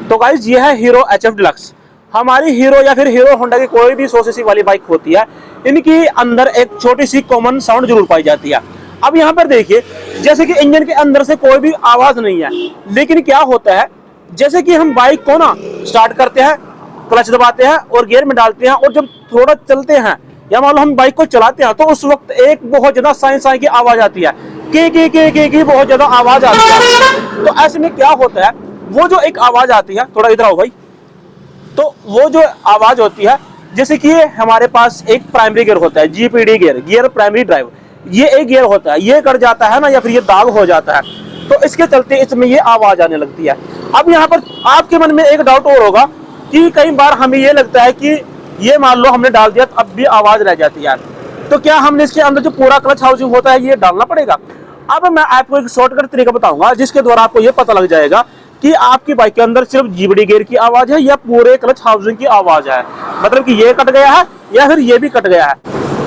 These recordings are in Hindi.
तो गाइज ये है हीरो HF डिलक्स। हमारी हीरो या फिर हीरो होंडा की कोई भी 100 सीसी वाली बाइक होती है, इनकी अंदर एक छोटी सी कॉमन साउंड जरूर पाई जाती है। अब यहाँ पर देखिए, जैसे कि इंजन के अंदर से कोई भी आवाज नहीं है, लेकिन क्या होता है, जैसे कि हम बाइक को ना स्टार्ट करते हैं, क्लच दबाते हैं और गियर में डालते हैं, और जब थोड़ा चलते हैं या मान लो हम बाइक को चलाते हैं, तो उस वक्त एक बहुत ज्यादा साई साई की आवाज आती है, की बहुत ज्यादा आवाज आती है। तो ऐसे में क्या होता है, वो जो एक आवाज आती है, थोड़ा इधर आओ भाई, तो वो जो आवाज होती है, जैसे कि हमारे पास एक प्राइमरी गियर होता है, GPD गियर प्राइमरी ड्राइव, ये एक गियर होता है, ये कट जाता है ना, या फिर ये दाग हो जाता है, तो इसके चलते इसमें ये आवाज आने लगती है। अब यहाँ पर आपके मन में एक डाउट और होगा कि कई बार हमें ये लगता है कि ये मान लो हमने डाल दिया, अब भी आवाज रह जाती है, तो क्या हमने इसके अंदर जो पूरा क्लच हाउसिंग होता है ये डालना पड़ेगा? अब मैं आपको एक शॉर्टकट तरीका बताऊंगा, जिसके द्वारा आपको ये पता लग जाएगा कि आपकी बाइक के अंदर सिर्फ GPD गियर की आवाज है या पूरे क्लच हाउसिंग की आवाज है, मतलब कि ये कट गया है या फिर ये भी कट गया है।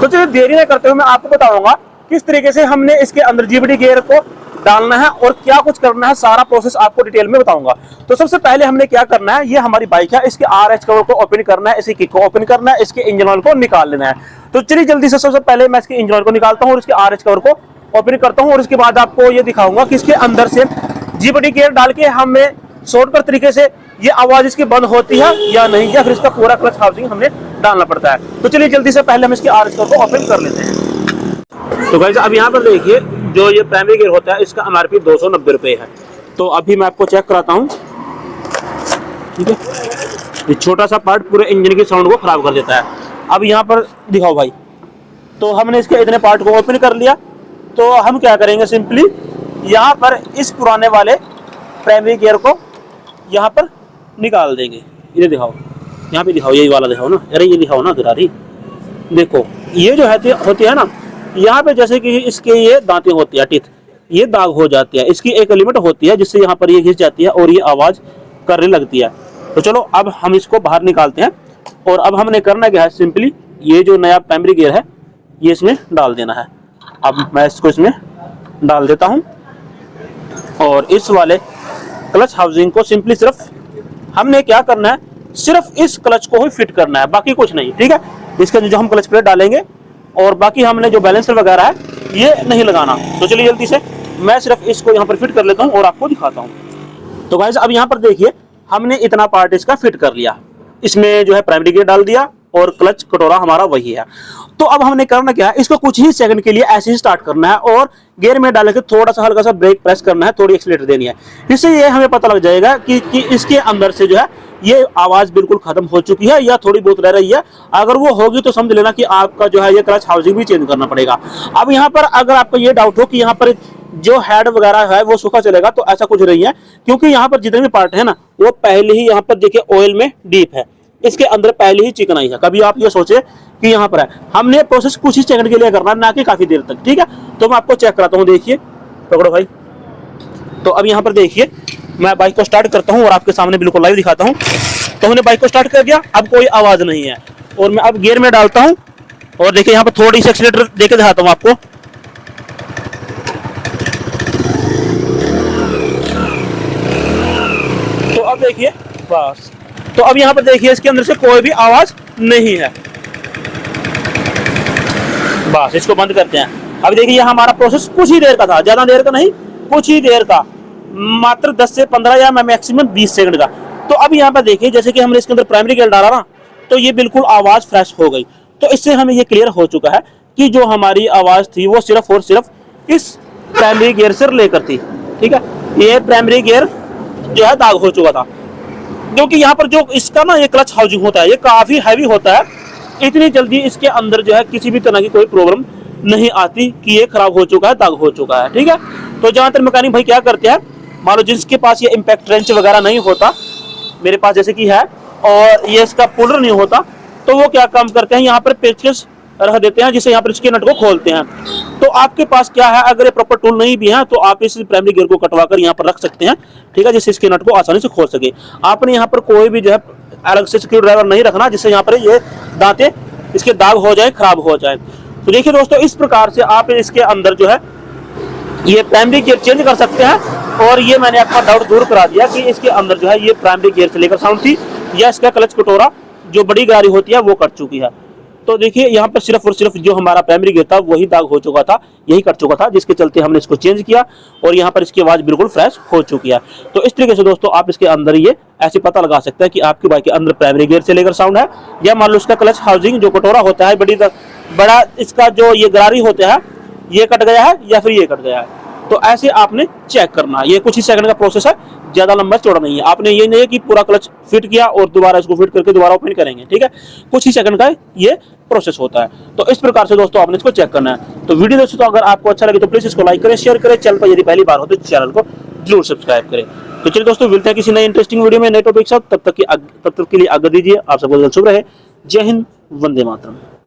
तो चलिए देरी न करते हुए मैं आपको बताऊंगा किस तरीके से हमने इसके अंदर GPD गियर को डालना है और क्या कुछ करना है, सारा प्रोसेस आपको डिटेल में बताऊंगा। तो सबसे पहले हमने क्या करना है, ये हमारी बाइक है, इसके RH कवर को ओपन करना है, इसकी किक को ओपन करना है, इसके इंजन ऑयल को निकाल लेना है। तो चलिए जल्दी से सबसे पहले मैं इसके इंजन ऑयल को निकालता हूँ और इसके RH कवर को ओपन करता हूँ, और उसके बाद आपको ये दिखाऊंगा कि इसके अंदर से GPD गियर डाल के हमें शॉर्टकट तरीके से ये आवाज इसकी बंद होती है या नहीं, या फिर इसका पूरा क्लच हाउसिंग हमने डालना पड़ता है। तो चलिए जल्दी से पहले हम इसके RH कवर को ओपन कर लेते हैं। तो गाइस अब यहाँ पर देखिए, जो ये प्राइमरी गियर होता है इसका MRP 290 रुपये है। तो अभी मैं आपको चेक कराता हूँ, ठीक है। ये छोटा सा पार्ट पूरे इंजन की साउंड को खराब कर देता है। अब यहाँ पर दिखाओ भाई, तो हमने इसके इतने पार्ट को ओपन कर लिया। तो हम क्या करेंगे, सिंपली यहाँ पर इस पुराने वाले प्राइमरी गियर को यहाँ पर निकाल देंगे। इधर दिखाओ, यहाँ पे दिखाओ, यही वाला दिखाओ ना, अरे ये दिखाओ ना गिरारी, देखो ये जो है होती है ना, यहाँ पे जैसे कि इसके ये दांतें होती है, टीथ, ये दाग हो जाती है, इसकी एक लिमिट होती है जिससे यहाँ पर ये घिस जाती है और ये आवाज करने लगती है। तो चलो अब हम इसको बाहर निकालते हैं, और अब हमने करना क्या है, सिंपली ये जो नया प्राइमरी गियर है ये इसमें डाल देना है। अब मैं इसको इसमें डाल देता हूँ, और इस वाले क्लच हाउसिंग को सिंपली सिर्फ हमने क्या करना है, सिर्फ इस क्लच को ही फिट करना है, बाकी कुछ नहीं, ठीक है। इसके अंदर जो हम क्लच प्लेट डालेंगे और बाकी हमने जो बैलेंसर वगैरह है ये नहीं लगाना। तो चलिए जल्दी से मैं सिर्फ इसको यहाँ पर फिट कर लेता हूँ और आपको दिखाता हूँ। तो गाइस अब यहाँ पर देखिए, हमने इतना पार्ट इसका फिट कर लिया, इसमें जो है प्राइमरी गियर डाल दिया और क्लच कटोरा हमारा वही है। तो अब हमने करना क्या है, इसको कुछ ही सेकंड के लिए ऐसे ही स्टार्ट करना है और गियर में डाल के थोड़ा सा हल्का सा ब्रेक प्रेस करना है, थोड़ी एक्सीलरेटर देनी है। इससे ये हमें पता लग जाएगा कि इसके अंदर से जो है ये आवाज बिल्कुल खत्म हो चुकी है या थोड़ी बहुत रह रही है। अगर वो होगी तो समझ लेना कि आपका जो है ये क्लच हाउसिंग भी चेंज करना पड़ेगा। अब यहाँ पर अगर आपको ये डाउट हो कि यहाँ पर जो हेड वगैरह है वो सूखा चलेगा, तो ऐसा कुछ नहीं है, क्योंकि यहाँ पर जितने भी पार्ट है ना वो पहले ही यहाँ पर देखिए ऑयल में डीप है, इसके अंदर पहले ही चिकनाई है। कभी आप ये सोचे कि यहाँ पर है, हमने प्रोसेस कुछ ही सेकंड के लिए करना है, ना कि काफी देर तक, ठीक है। तो मैं आपको चेक कराता हूँ, देखिए पकड़ो भाई। तो अब यहाँ पर देखिए, मैं बाइक को स्टार्ट करता हूँ और आपके सामने बिल्कुल लाइव दिखाता हूँ। तो हमने बाइक को स्टार्ट कर दिया, अब कोई आवाज नहीं है, और मैं अब गियर में डालता हूँ और देखिए यहाँ पर थोड़ी सी एक्सीलरेटर देके दिखाता हूँ आपको। तो अब देखिए बस, तो अब यहाँ पर देखिए इसके अंदर से कोई भी आवाज नहीं है। बस इसको बंद करते हैं। अब देखिए हमारा प्रोसेस कुछ ही देर का था, ज्यादा देर का नहीं, कुछ ही देर का, मात्र 10 से 15 या मैक्सिमम 20 सेकंड का। तो अब यहाँ पर देखिए, जैसे कि हमने इसके अंदर प्राइमरी गियर डाला ना, तो ये बिल्कुल आवाज फ्रेश हो गई। तो इससे हमें ये क्लियर हो चुका है कि जो हमारी आवाज थी वो सिर्फ और सिर्फ इस प्राइमरी गियर से लेकर थी, ठीक है। ये प्राइमरी गियर जो है दाग हो चुका था, क्योंकि यहाँ पर जो इसका ना ये क्लच हाउसिंग होता है ये काफी हैवी होता है। इतनी जल्दी इसके अंदर जो है किसी भी तरह की कोई प्रॉब्लम नहीं आती कि ये खराब हो चुका है, दाग हो चुका है, ठीक है। तो ज्यादातर मैकेनिक भाई क्या करते हैं, मान लो जिसके पास ये इम्पैक्ट रेंच वगैरह नहीं होता, मेरे पास जैसे कि है, और ये इसका पुलर नहीं होता, तो वो क्या काम करते हैं, यहाँ पर पेचकस रख देते हैं, जिससे यहाँ पर इसके नट को खोलते हैं। तो आपके पास क्या है, अगर ये प्रॉपर टूल नहीं भी है तो आप इस प्राइमरी गियर को कटवाकर यहाँ पर रख सकते हैं, ठीक है, जिससे इसके नट को आसानी से खोल सके। आपने यहाँ पर कोई भी जो है अलग से स्क्रू ड्राइवर नहीं रखना, जिससे यहाँ पर ये दांते इसके दाग हो जाए, खराब हो जाए। तो देखिए दोस्तों, इस प्रकार से आप इसके अंदर जो है ये प्राइमरी गियर चेंज कर सकते हैं और ये मैंने आपका डाउट दूर करा दिया कि इसके अंदर जो है ये प्राइमरी गियर से लेकर साउंड थी या इसका क्लच कटोरा जो बड़ी गरारी होती है वो कट चुकी है। तो देखिए यहाँ पर सिर्फ और सिर्फ जो हमारा प्राइमरी गियर था वही दाग हो चुका था, यही कट चुका था, जिसके चलते हमने इसको चेंज किया और यहाँ पर इसकी आवाज बिल्कुल फ्रेश हो चुकी है। तो इस तरीके से दोस्तों आप इसके अंदर ये ऐसे पता लगा सकते हैं कि आपकी बाइक के अंदर प्राइमरी गियर से लेकर साउंड है या मान लो उसका क्लच हाउसिंग जो कटोरा होता है बड़ा इसका जो ये गरारी होता है ये कट गया है या फिर ये कट गया है। तो ऐसे आपने चेक करना, ये कुछ ही सेकंड का प्रोसेस है, ज्यादा लंबा चौड़ा नहीं है। आपने ये नहीं है कि पूरा क्लच फिट किया और दोबारा इसको फिट करके दोबारा ओपन करेंगे, ठीक है, कुछ ही सेकंड का ये प्रोसेस होता है। तो इस प्रकार से दोस्तों आपने इसको चेक करना है। तो वीडियो दोस्तों अगर आपको अच्छा लगे तो प्लीज इसको लाइक करें, शेयर करें, चैनल पर यदि पहली बार हो तो चैनल को जरूर सब्सक्राइब करें। तो चलिए दोस्तों मिलते हैं किसी नई इंटरेस्टिंग वीडियो में नए टॉपिक के साथ, तब तक के लिए आज्ञा दीजिए। आप सबको शुभ रहे। जय हिंद, वंदे मातरम।